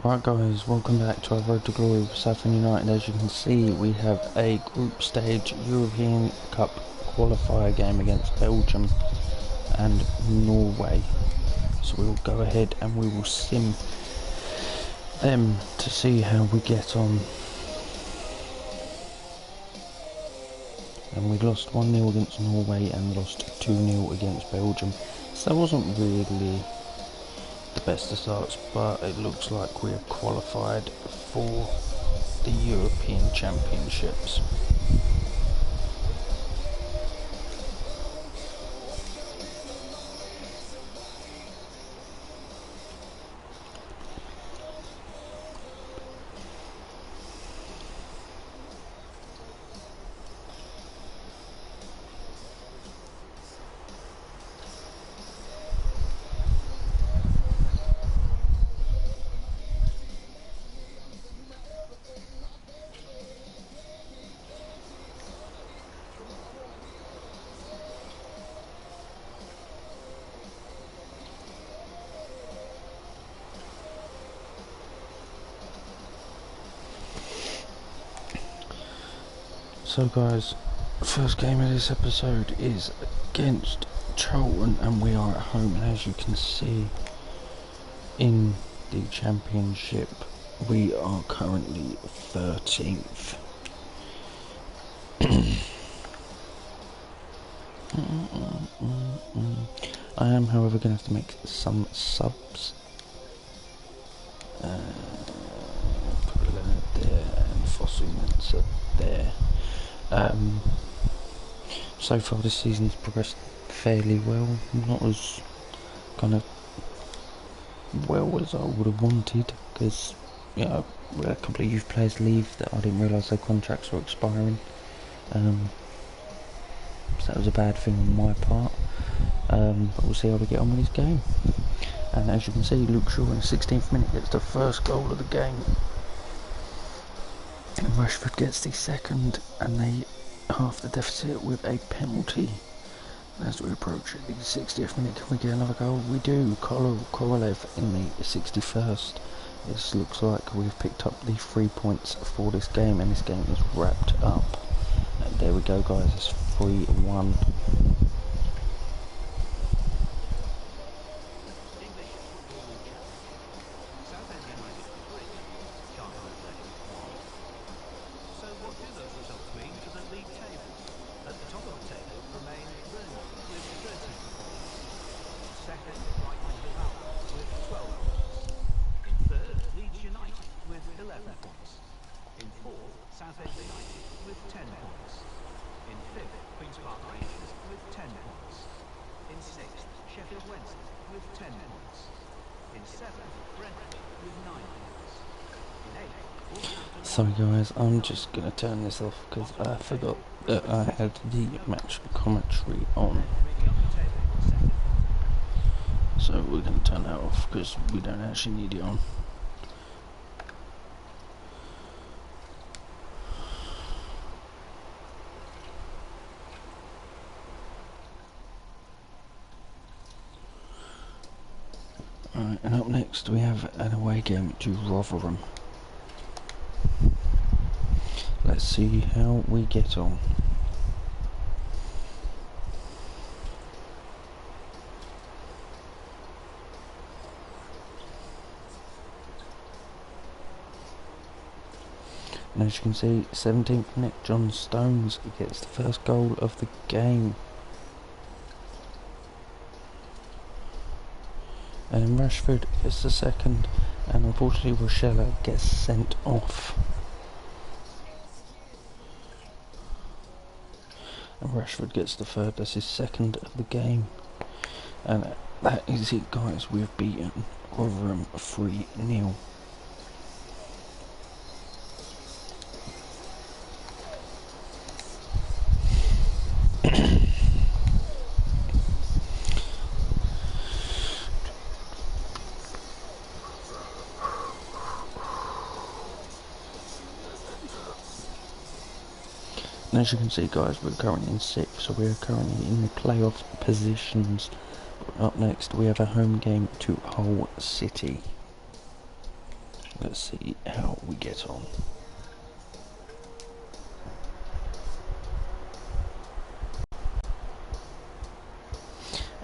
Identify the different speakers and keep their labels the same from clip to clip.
Speaker 1: Right guys, welcome back to our Road to Glory with Southend United. As you can see, we have a group stage European Cup qualifier game against Belgium and Norway. So we will go ahead and we will sim them to see how we get on. And we lost 1-0 against Norway and lost 2-0 against Belgium. So that wasn't really the best of starts, but it looks like we have qualified for the European Championships. So guys, first game of this episode is against Charlton and we are at home, and as you can see in the championship we are currently 13th. I am however going to have to make some subs. Put Leonard there and Fossil there. So far this season's progressed fairly well, not as kind of well as I would have wanted, because we had a couple of youth players leave that I didn't realise their contracts were expiring, so that was a bad thing on my part, but we'll see how we get on with this game. And as you can see, Luke Shaw in the 16th minute gets the first goal of the game, and Rashford gets the second, and they half the deficit with a penalty. As we approach the 60th minute, can we get another goal? We do. Korolev in the 61st. This looks like we've picked up the 3 points for this game, and this game is wrapped up. And there we go guys, it's 3-1. Sorry guys, I'm just going to turn this off because I forgot that I had the match commentary on. So we're going to turn that off because we don't actually need it on. Alright, and up next we have an away game to Rotherham. Let's see how we get on. And as you can see, 17th minute, John Stones gets the first goal of the game. And Rashford gets the second, and unfortunately Rochella gets sent off. And Rashford gets the third, that's his second of the game. And that is it guys, we've beaten Rotherham 3-0. And as you can see guys, we're currently in 6th, so we're currently in the playoff positions. Up next we have a home game to Hull City. let's see how we get on.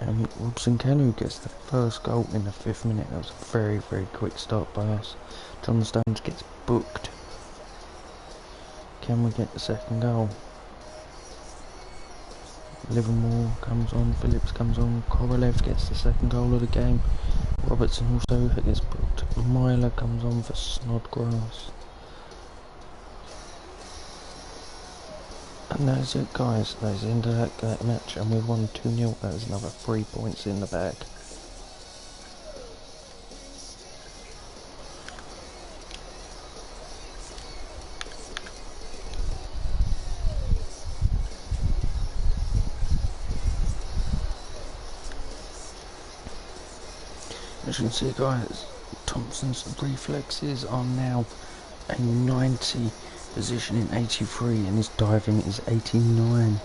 Speaker 1: And Robson Canu gets the first goal in the 5th minute. That was a very, very quick start by us. John Stones gets booked. Can we get the second goal? Livermore comes on, Phillips comes on, Korolev gets the second goal of the game. Robertson also gets booked. Myler comes on for Snodgrass. And that's it, guys. That's the end of that match, and we won 2-0. That is another 3 points in the bag. As you can see, guys, Thompson's reflexes are now a 90, position in 83, and his diving is 89.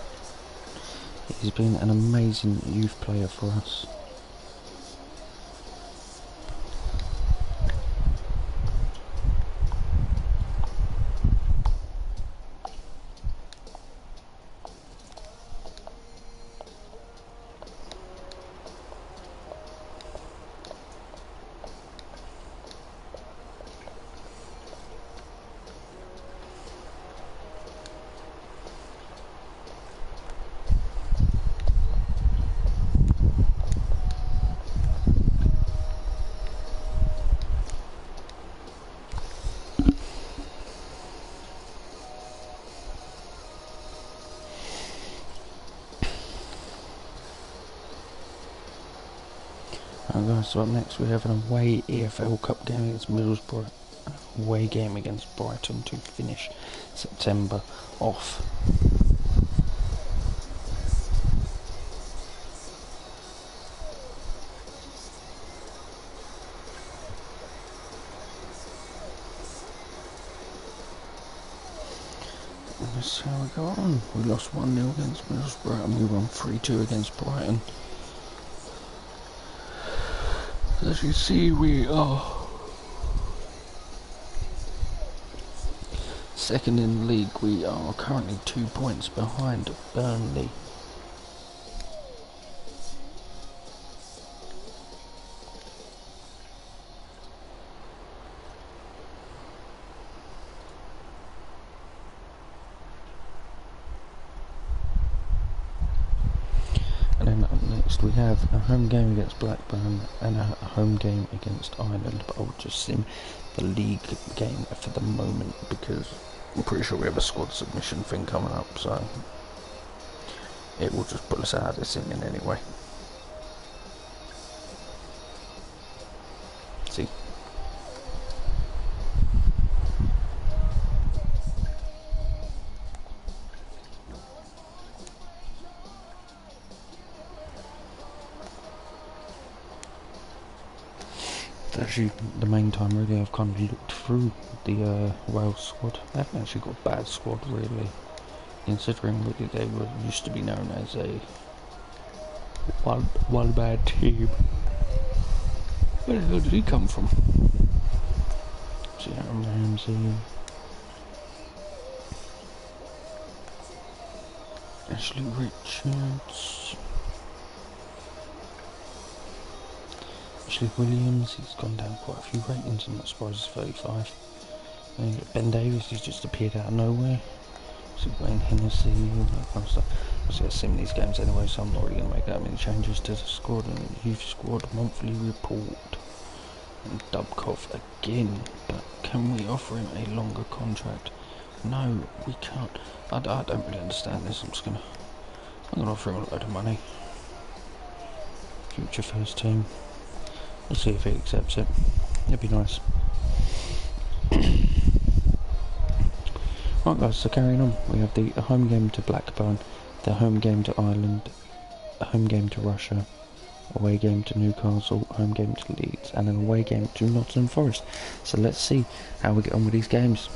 Speaker 1: He's been an amazing youth player for us. Guys, so up next we have an away EFL Cup game against Middlesbrough, away game against Brighton to finish September off. Let's see how we go on. We lost 1-0 against Middlesbrough and we won 3-2 against Brighton. As you see, we are second in the league. We are currently 2 points behind Burnley. We have a home game against Blackburn and a home game against Ireland, but I'll just sim the league game for the moment because I'm pretty sure we have a squad submission thing coming up, so it will just put us out of this in anyway. See. Actually, the main time really I've kind of looked through the Wales squad. They haven't actually got a bad squad really, considering really they were used to be known as a one bad team. Where the hell did he come from? See, Aaron Ramsey, Ashley Richards, Ashley Williams. He's gone down quite a few ratings. I'm not surprised he's 35. And Ben Davies, he's just appeared out of nowhere. So Wayne Hennessy, all that kind of stuff. I was going to sim these games anyway, so I'm not really going to make that many changes to the squad. And youth squad monthly report. And Dubkov again, but can we offer him a longer contract? No, we can't. I don't really understand this. I'm gonna offer him a load of money. Future first team. Let's see if he accepts it. It'd be nice. Right guys, so carrying on, we have the home game to Blackburn, the home game to Ireland, a home game to Russia, away game to Newcastle, home game to Leeds, and an away game to Nottingham Forest. So let's see how we get on with these games.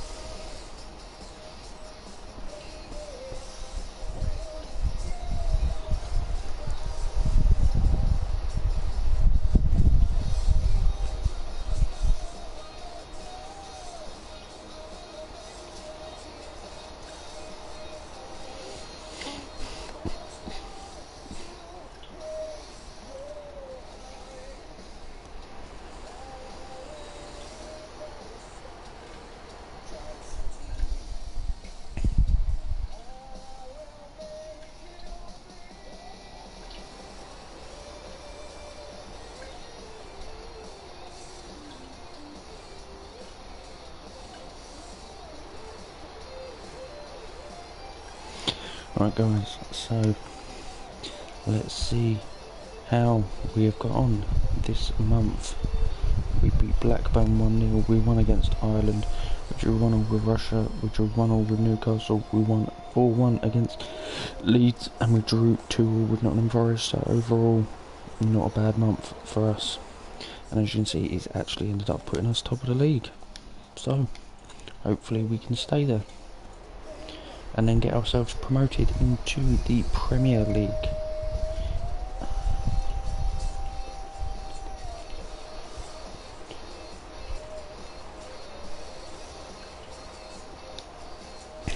Speaker 1: Right guys, so let's see how we have got on this month. We beat Blackburn 1-0, we won against Ireland, we drew 1-1 with Russia, we drew 1-1 with Newcastle, we won 4-1 against Leeds, and we drew 2-2 with Nottingham Forest. So overall, not a bad month for us. And as you can see, it's actually ended up putting us top of the league. So hopefully we can stay there and then get ourselves promoted into the Premier League.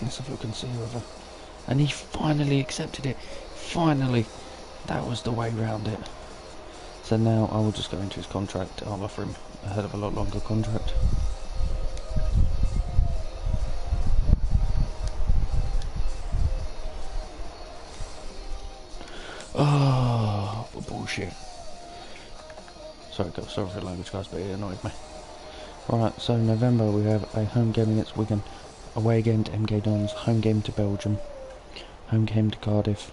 Speaker 1: Let's have a look and see whether... And he finally accepted it. Finally. That was the way round it. So now I will just go into his contract. I'll offer him a hell of a lot longer contract. Oh, bullshit. Sorry for the language guys, but it annoyed me. Alright, so November we have a home game against Wigan, away game to MK Dons, home game to Belgium, home game to Cardiff,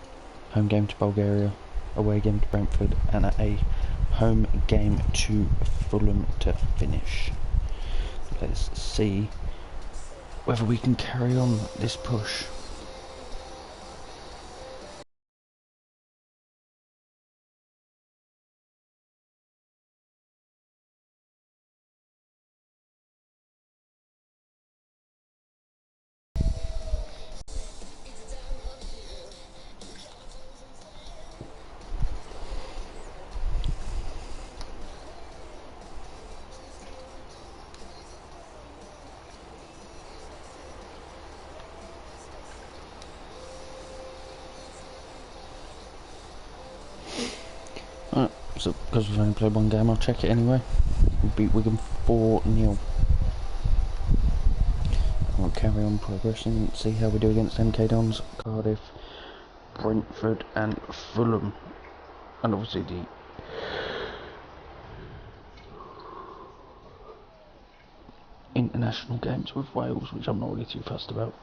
Speaker 1: home game to Bulgaria, away game to Brentford, and a home game to Fulham to finish. Let's see whether we can carry on this push. Alright, so because we've only played one game, I'll check it anyway. We beat Wigan 4-0. We'll carry on progressing and see how we do against MK Dons, Cardiff, Brentford and Fulham. And obviously the international games with Wales, which I'm not really too fussed about.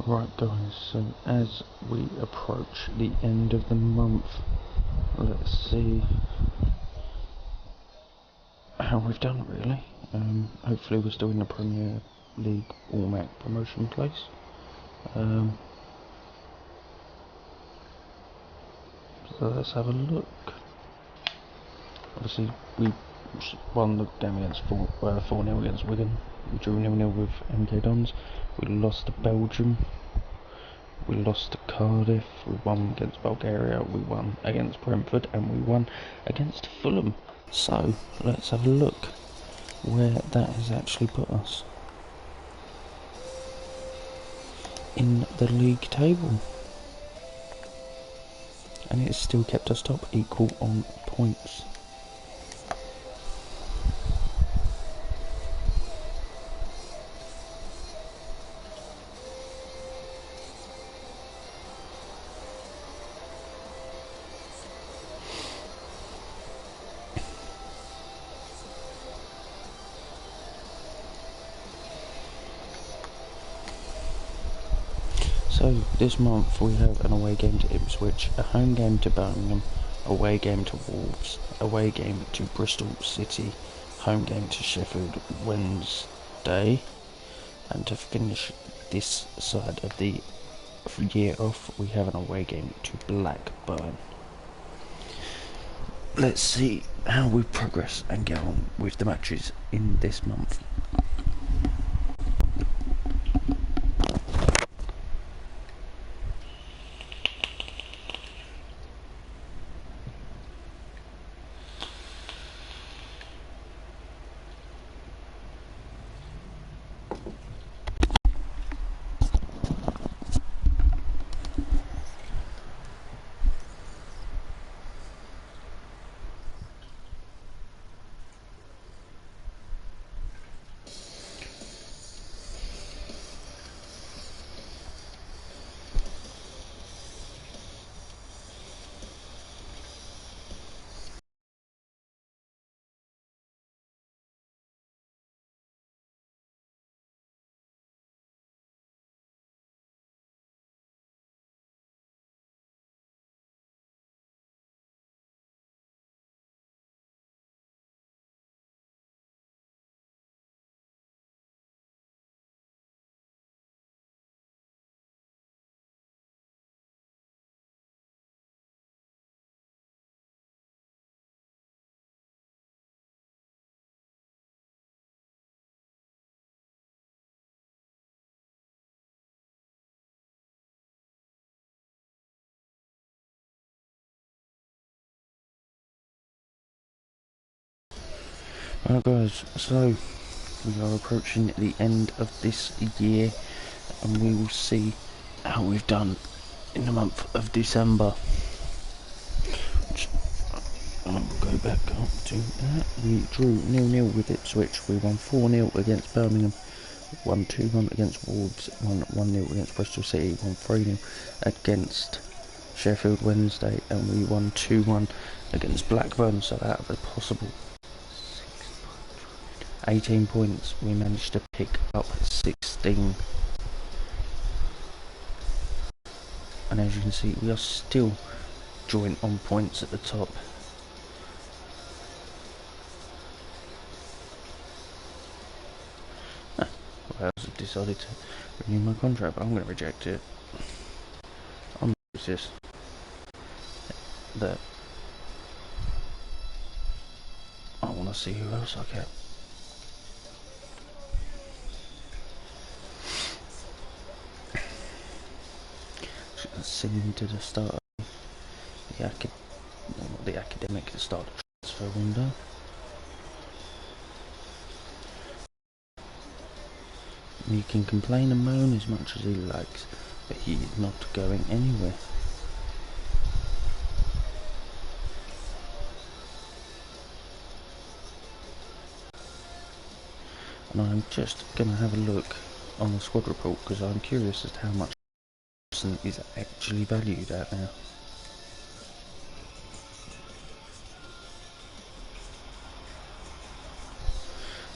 Speaker 1: Right guys, so as we approach the end of the month, let's see how we've done really. Hopefully we're still in the Premier League automatic promotion place. So let's have a look. Obviously we won the game against 4-0 against Wigan, we drew 0-0 with MK Dons, we lost to Belgium, we lost to Cardiff, we won against Bulgaria, we won against Brentford, and we won against Fulham. So, let's have a look where that has actually put us in the league table. And it's still kept us top, equal on points. So this month we have an away game to Ipswich, a home game to Birmingham, away game to Wolves, away game to Bristol City, home game to Sheffield Wednesday, and to finish this side of the year off we have an away game to Blackburn. Let's see how we progress and get on with the matches in this month. Well guys, so we are approaching the end of this year and we will see how we've done in the month of December. I'll go back up to that. We drew 0-0 with Ipswich, we won 4-0 against Birmingham, won 2-1 against Wolves, won 1-0 against Bristol City, won 3-0 against Sheffield Wednesday, and we won 2-1 against Blackburn. So out of a possible 18 points, we managed to pick up 16. And as you can see, we are still joint on points at the top. Wales have decided to renew my contract, but I'm going to reject it. I'm just that I want to see who else I get. Singing to the start of the academic start of transfer window. He can complain and moan as much as he likes, but he is not going anywhere. And I'm just going to have a look on the squad report because I'm curious as to how much is actually valued at now.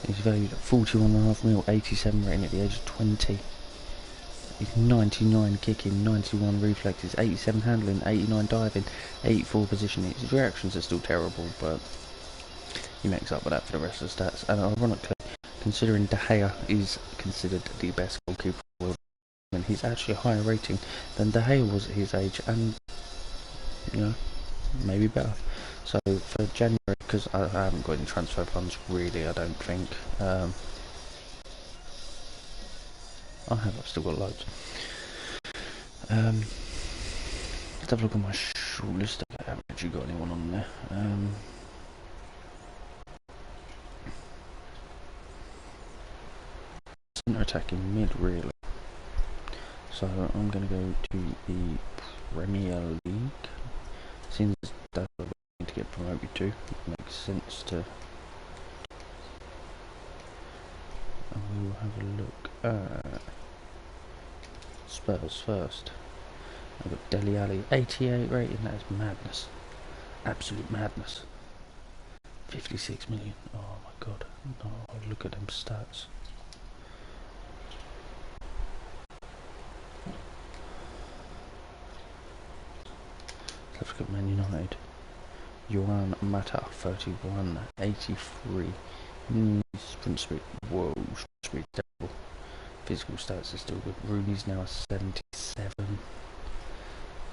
Speaker 1: He's valued at 41.5 mil, 87 rating at the age of 20. He's 99 kicking, 91 reflexes, 87 handling, 89 diving, 84 positioning. His reactions are still terrible, but he makes up for that for the rest of the stats. And ironically, considering De Gea is considered the best goalkeeper in the world, and he's actually a higher rating than De Gea was at his age, and you know, maybe better. So for January, because I haven't got any transfer funds really, I don't think. I've still got loads. Let's have a look at my shortlist. I haven't actually got anyone on there. Centre attacking mid really. So I'm going to go to the Premier League. Since that's what we need to get promoted to, it makes sense to. And we will have a look at Spurs first. I've got Dele Alli, 88 rating. That is madness, absolute madness. 56 million. Oh my god! No, look at them stats. Let's look at Man United. Johan Mata, 31, 83. Sprint speed, whoa, sprint speed terrible. Physical stats are still good. Rooney's now 77.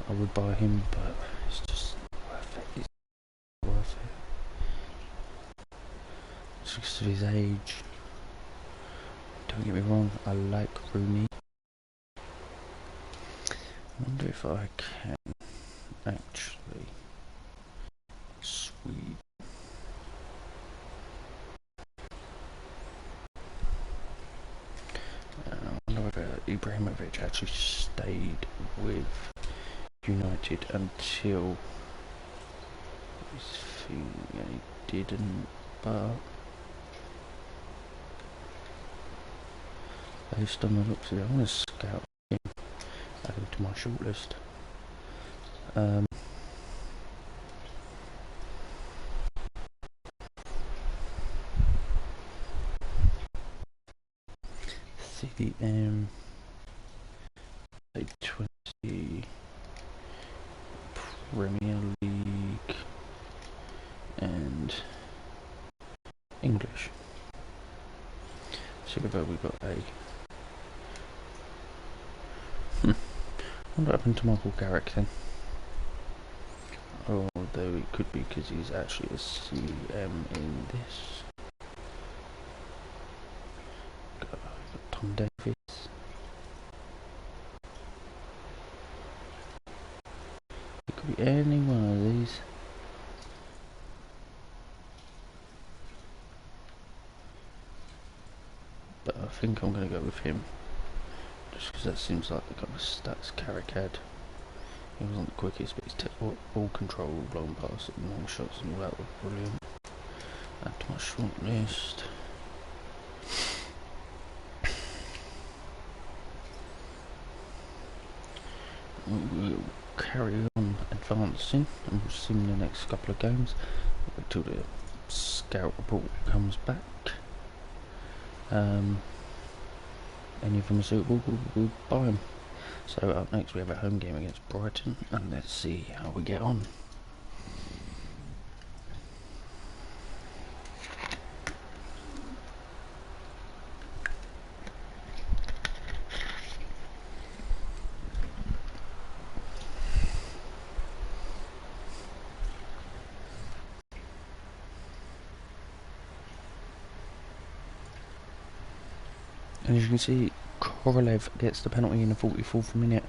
Speaker 1: I would buy him, but it's just worth it. It's worth it. It's because of his age. Don't get me wrong, I like Rooney. I wonder if I can actually Swede. I wonder whether Ibrahimovic actually stayed with United until his thing. He didn't, but based on the looks of it, I want to scout him, add him to my shortlist. CDM 20 Premier League and English. See whether we got a. What happened to Michael Garrick then? Although it could be because he's actually a CM in this. Got Tom Davis. It could be any one of these. think I'm going to go with him. Just because that seems like the kind of stats Carrick had. He wasn't the quickest, but his ball control, long pass, and long shots and all that were brilliant. Add to my short list. We'll carry on advancing, and we'll see in the next couple of games until the scout report comes back. Any of them are suitable, we'll buy them. So up next we have a home game against Brighton, and let's see how we get on. And as you can see, Korolev gets the penalty in the 44th minute.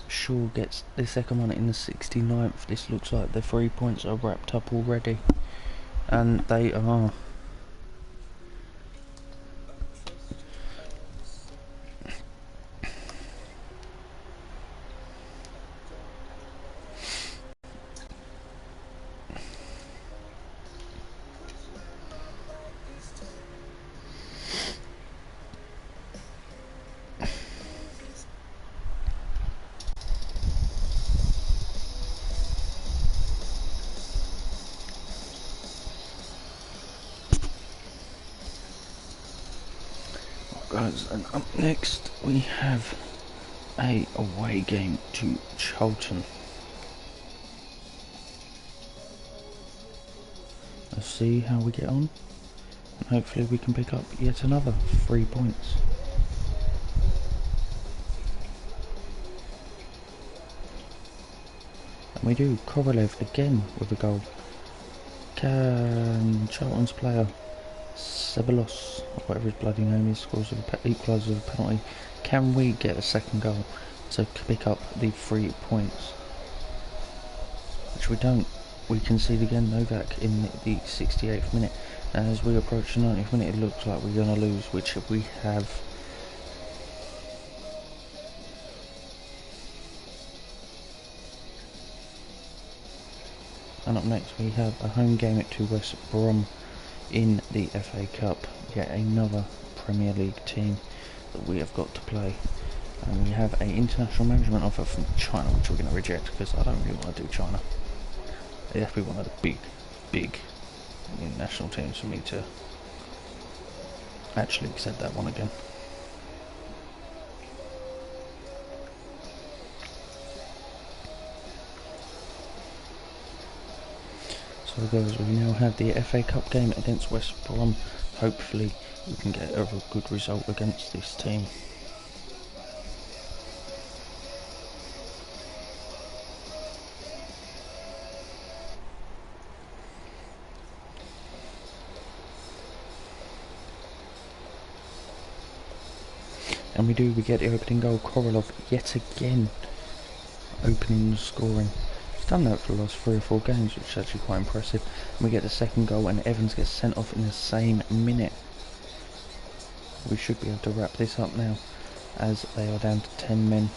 Speaker 1: Shaw gets the second one in the 69th. This looks like the 3 points are wrapped up already. And they are. Guys, and up next we have a away game to Charlton. Let's see how we get on, and hopefully we can pick up yet another 3 points. And we do. Korolev again with a goal. Can Charlton's player Ceballos, or whatever his bloody name is, scores equalises a penalty. Can we get a second goal to pick up the 3 points? Which we don't. We concede again, Novak, in the 68th minute. And as we approach the 90th minute, it looks like we're going to lose, which we have. And up next we have a home game to West Brom in the FA Cup. Yet another Premier League team that we have got to play. And we have an international management offer from China, which we're going to reject because I don't really want to do China. It has to be one of the big international teams for me to actually accept that one again. So guys, we now have the FA Cup game against West Brom. Hopefully we can get a good result against this team. And we get the opening goal. Korolev yet again opening the scoring. He's done that for the last 3 or 4 games, which is actually quite impressive. And we get the second goal, and Evans gets sent off in the same minute. We should be able to wrap this up now, as they are down to 10 men.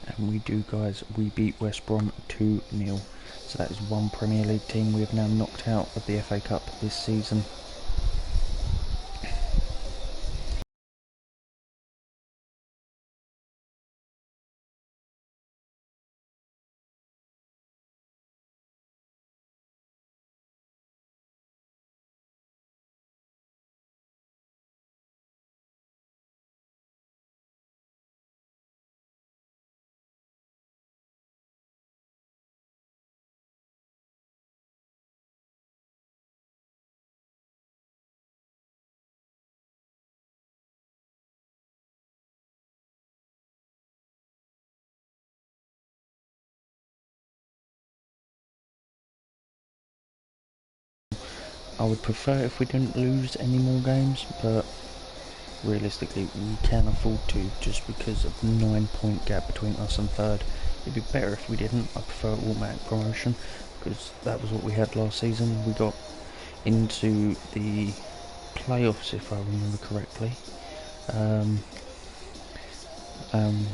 Speaker 1: And we do, guys, we beat West Brom 2-0. So that is one Premier League team we have now knocked out of the FA Cup this season. I would prefer if we didn't lose any more games, but realistically we can afford to, just because of the 9-point gap between us and third. It'd be better if we didn't. I prefer automatic promotion, because that was what we had last season. We got into the playoffs, if I remember correctly.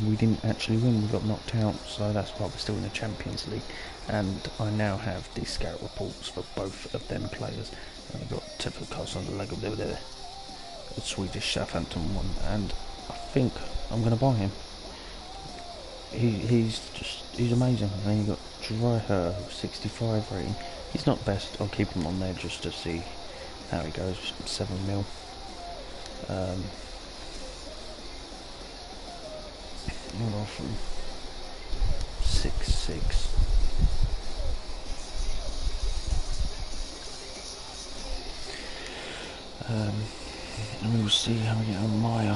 Speaker 1: We didn't actually win, we got knocked out, so that's why we're still in the Champions League. And I now have the scout reports for both of them players. And I've got Teffelkast on the leg of the Swedish Southampton one, and I think I'm going to buy him. He's amazing. And then you got Dryher, 65 rating. He's not best. I'll keep him on there just to see how he goes. 7 mil. I'll offer him 6.6. And we'll see how we get on Maya.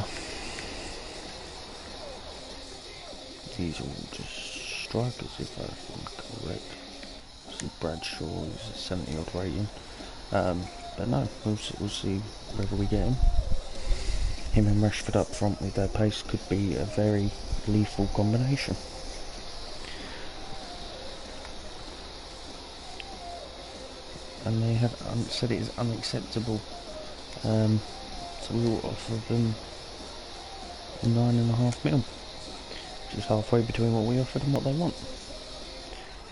Speaker 1: These are all just strikers, if I'm correct. See Bradshaw is a 70 odd rating. But no, we'll see whether we get him. Him and Rashford up front with their pace could be a very lethal combination. And they have said it is unacceptable. So we will offer them 9.5 mil, which is halfway between what we offered and what they want.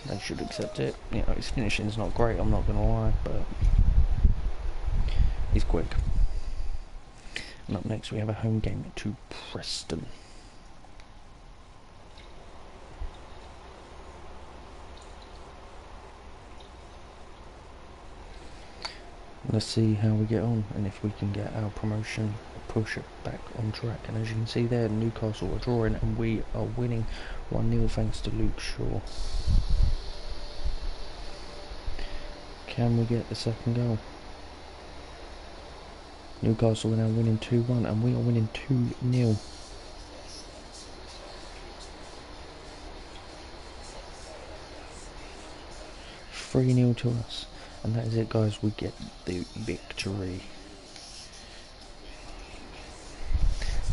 Speaker 1: They should accept it. You know, his finishing's not great, I'm not going to lie, but he's quick. And up next we have a home game to Preston. Let's see how we get on and if we can get our promotion push it back on track. And as you can see there, Newcastle are drawing and we are winning 1-0 thanks to Luke Shaw. Can we get the second goal? Newcastle are now winning 2-1 and we are winning 2-0. $3-0 to us. And that is it, guys. We get the victory.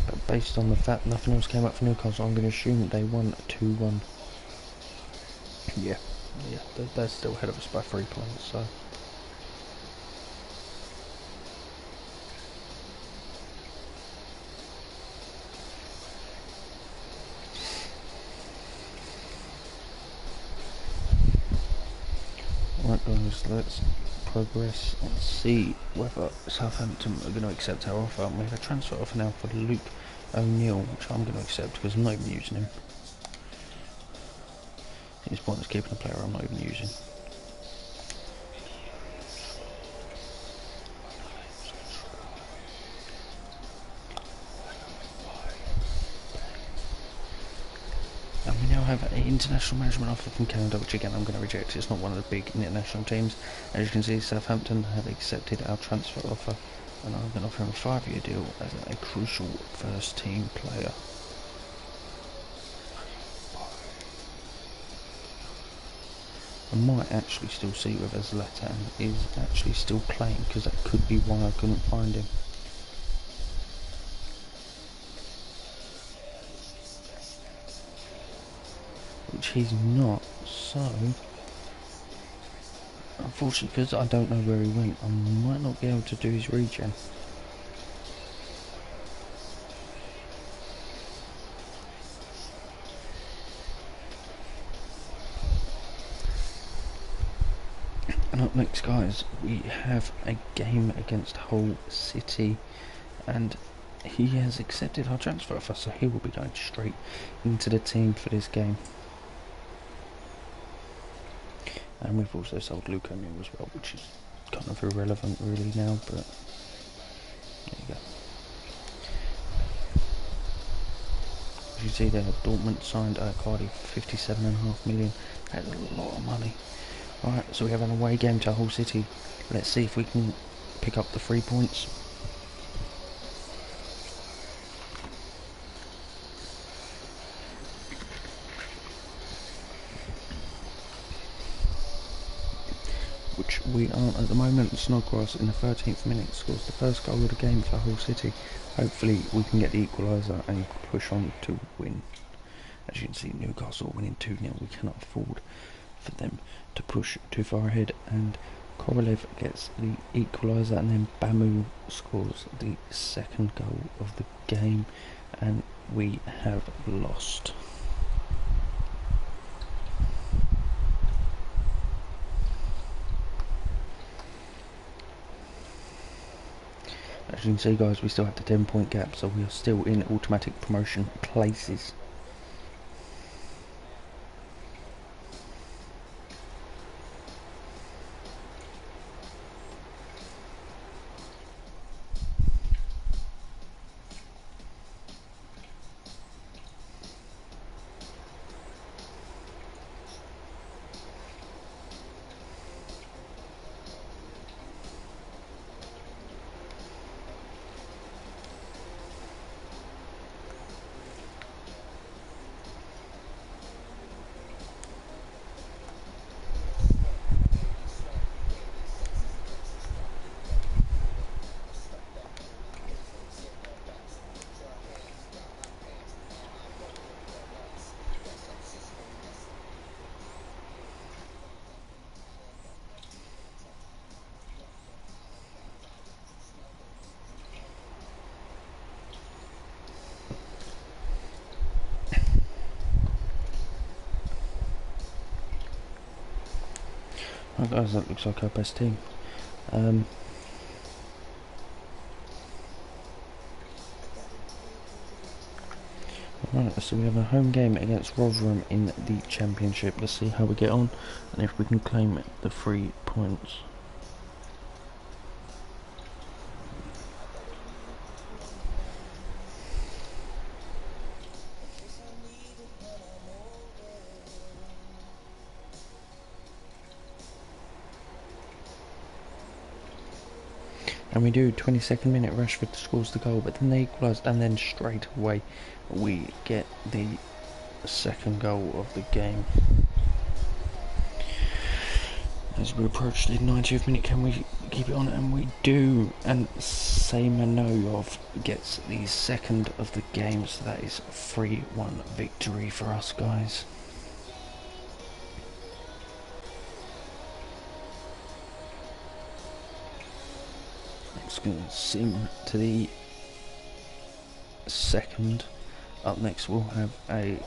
Speaker 1: But based on the fact nothing else came up for Newcastle, I'm going to assume they won 2-1. Yeah, they're still ahead of us by 3 points, so. Right guys, let's progress and see whether Southampton are going to accept our offer. We have a transfer offer now for Luke O'Neill, which I'm going to accept because I'm not even using him. It's pointless keeping a player I'm not even using. And we now have an international management offer from Canada, which again I'm going to reject. It's not one of the big international teams. As you can see, Southampton have accepted our transfer offer, and I'm going to offer him a 5-year deal as a crucial first team player. I might actually still see whether Zlatan is actually still playing, because that could be why I couldn't find him. Which he's not, so unfortunately, because I don't know where he went, I might not be able to do his regen. And up next, guys, we have a game against Hull City, and he has accepted our transfer offer, so he will be going straight into the team for this game. And we've also sold Luke O'Neill as well, which is kind of irrelevant really now, but there you go. As you see there, Dortmund signed Cardiff for 57.5 million. That's a lot of money. Alright, so we have an away game to Hull City. Let's see if we can pick up the 3 points. Which we aren't at the moment. Snodgrass in the 13th minute scores the first goal of the game for Hull City. Hopefully we can get the equaliser and push on to win. As you can see, Newcastle winning 2-0. We cannot afford for them to push too far ahead, and Korolev gets the equaliser, and then Bamu scores the second goal of the game, and we have lost. As you can see, guys, we still have the 10-point gap, so we are still in automatic promotion places. Right, guys, that looks like our best team. Right, so we have a home game against Rotherham in the Championship. Let's see how we get on and if we can claim the 3 points. And we do. 22nd minute, Rashford scores the goal, but then they equalise, and then straight away we get the second goal of the game. As we approach the 90th minute, can we keep it on? And we do. And Semenov gets the second of the game, so that is a 3-1 victory for us, guys. Just going to sim to the second. Up next we'll have a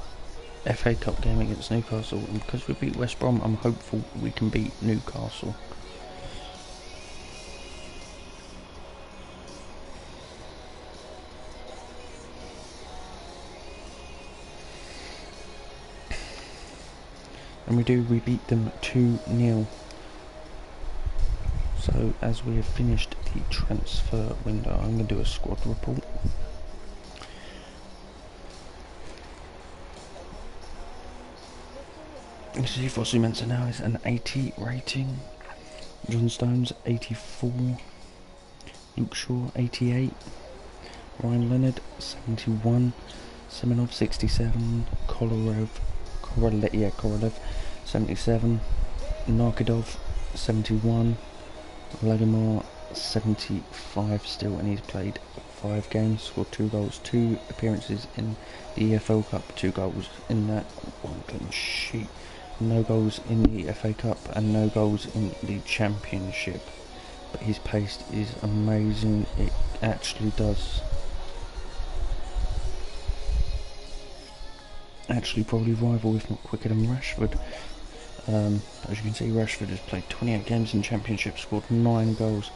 Speaker 1: FA Cup game against Newcastle, and because we beat West Brom, I'm hopeful we can beat Newcastle. And we beat them 2-0. So as we have finished the transfer window, I'm going to do a squad report. You see, Fosu Mensah now is an 80 rating. John Stones 84. Luke Shaw 88. Ryan Leonard 71. Semenov 67. Korolev 77. Narkidov 71. Lagimar 75 still, and he's played 5 games, scored 2 goals, 2 appearances in the EFL Cup, 2 goals in that, 1 clean sheet, no goals in the FA Cup and no goals in the Championship. But his pace is amazing, it actually does. Actually probably rival, if not quicker than Rashford. As you can see, Rashford has played 28 games in Championship, scored 9 goals.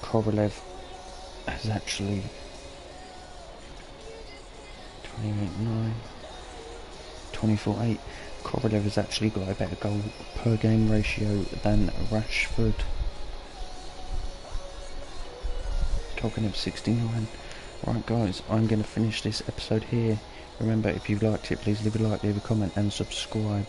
Speaker 1: Korolev has actually 28-9, 24-8. Korolev has actually got a better goal per game ratio than Rashford. Kokanev 69. Right, guys, I'm going to finish this episode here. Remember, if you've liked it, please leave a like, leave a comment and subscribe.